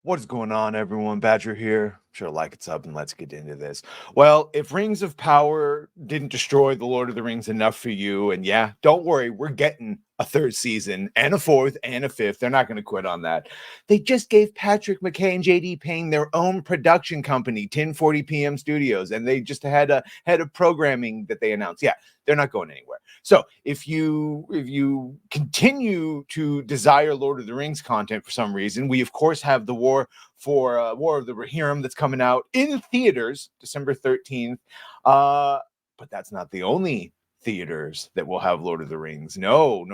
What is going on, everyone? Badger here. Sure, like it's up and let's get into this. Well, if Rings of Power didn't destroy The Lord of the Rings enough for you, and yeah, don't worry, we're getting a third season and a fourth and a fifth. They're not going to quit on that. They just gave Patrick McKay and JD Payne their own production company, 1040 PM Studios, and they just had a head of programming that they announced. Yeah, they're not going anywhere. So if you continue to desire Lord of the Rings content for some reason, we of course have the War of the Rohirrim that's coming out in theaters December 13th. But that's not the only theaters that will have Lord of the Rings. No.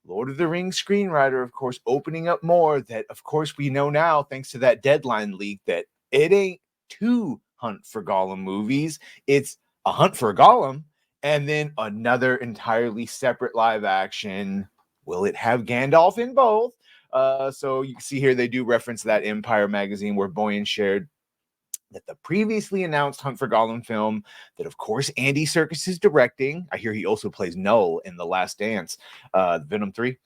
Lord of the Rings Screenwriter, of course, opening up more that, of course, we know now, thanks to that deadline leak, that it ain't two Hunt for Gollum movies. It's a Hunt for Gollum and then another entirely separate live action. Will it have Gandalf in both? So you can see here they do reference that Empire magazine where Boyens shared that the previously announced Hunt for Gollum film that, of course, Andy Serkis is directing. I hear he also plays Null in The Last Dance, Venom 3,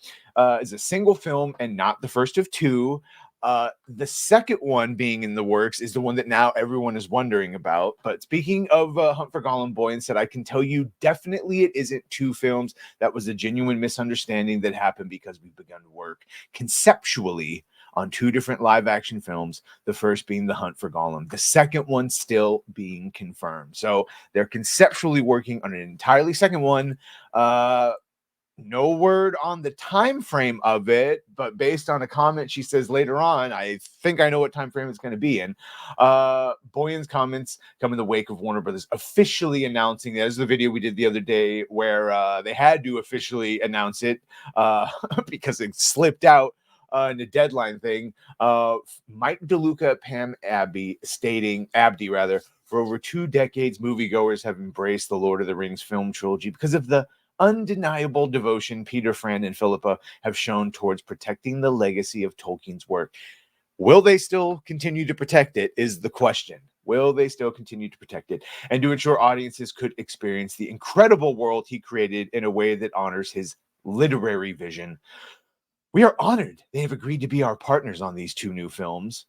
is a single film and not the first of two. The second one being in the works is the one that now everyone is wondering about. But speaking of Hunt for Gollum, Boyens said, I can tell you definitely it isn't two films. That was a genuine misunderstanding that happened because we've begun to work conceptually on two different live action films, the first being The Hunt for Gollum, the second one still being confirmed. So they're conceptually working on an entirely second one. No word on the time frame of it, but based on a comment she says later on, I think I know what time frame it's going to be in. Boyan's comments come in the wake of Warner Brothers officially announcing. There's the video we did the other day where they had to officially announce it because it slipped out in the deadline thing. Mike DeLuca, Pam Abdi stating, for over 2 decades, moviegoers have embraced the Lord of the Rings film trilogy because of the undeniable devotion Peter, Fran, and Philippa have shown towards protecting the legacy of Tolkien's work. Will they still continue to protect it is the question. Will they still continue to protect it and to ensure audiences could experience the incredible world he created in a way that honors his literary vision? We are honored they have agreed to be our partners on these two new films.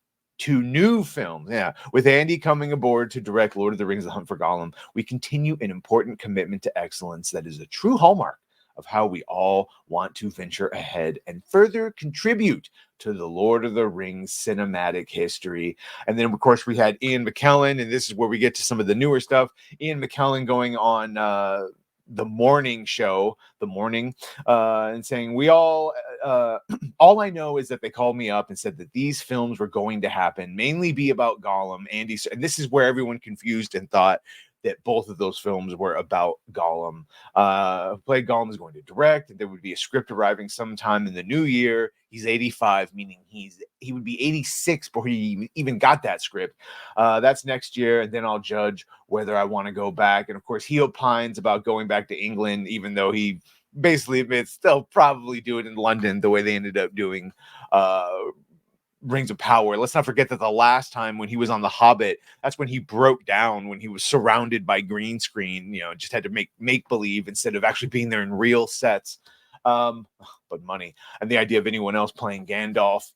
Yeah. With Andy coming aboard to direct Lord of the Rings: The Hunt for Gollum, we continue an important commitment to excellence that is a true hallmark of how we all want to venture ahead and further contribute to the Lord of the Rings cinematic history. And then, of course, we had Ian McKellen, and this is where we get to some of the newer stuff. Ian McKellen going on the morning show, and saying, we all I know is that they called me up and said that these films were going to happen, mainly be about Gollum. And this is where everyone confused and thought that both of those films were about Gollum. Play Gollum is going to direct, and there would be a script arriving sometime in the new year. He's 85, meaning he would be 86 before he even got that script. That's next year, and then I'll judge whether I want to go back. And of course, he opines about going back to England, even though he basically admits they'll probably do it in London the way they ended up doing Rings of Power. Let's not forget that the last time when he was on The Hobbit, that's when he broke down, when he was surrounded by green screen, just had to make believe instead of actually being there in real sets. But money and the idea of anyone else playing Gandalf.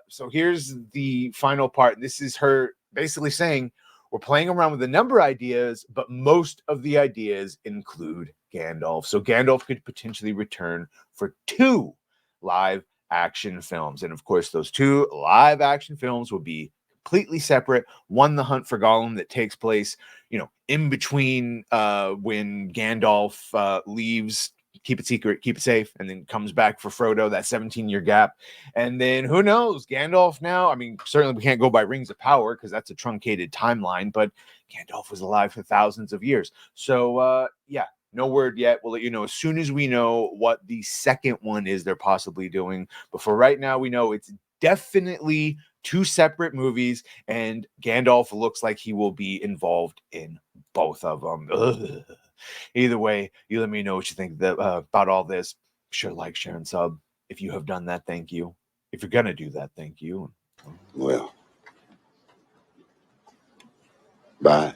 So here's the final part. This is her basically saying, we're playing around with a number of ideas, but most of the ideas include Gandalf. So Gandalf could potentially return for 2 live action films. And of course, those 2 live action films will be completely separate. One, The Hunt for Gollum, that takes place, in between when Gandalf leaves, keep it secret, keep it safe, and then comes back for Frodo, that 17-year gap. And then who knows, Gandalf now, I mean, certainly we can't go by Rings of Power because that's a truncated timeline, but Gandalf was alive for thousands of years. So, yeah, no word yet. We'll let you know as soon as we know what the second one is they're possibly doing. But for right now, we know it's definitely 2 separate movies, and Gandalf looks like he will be involved in both of them. Ugh. Either way, you let me know what you think about all this. Sure, like, share, and sub. If you have done that, thank you. If you're going to do that, thank you. Well, bye.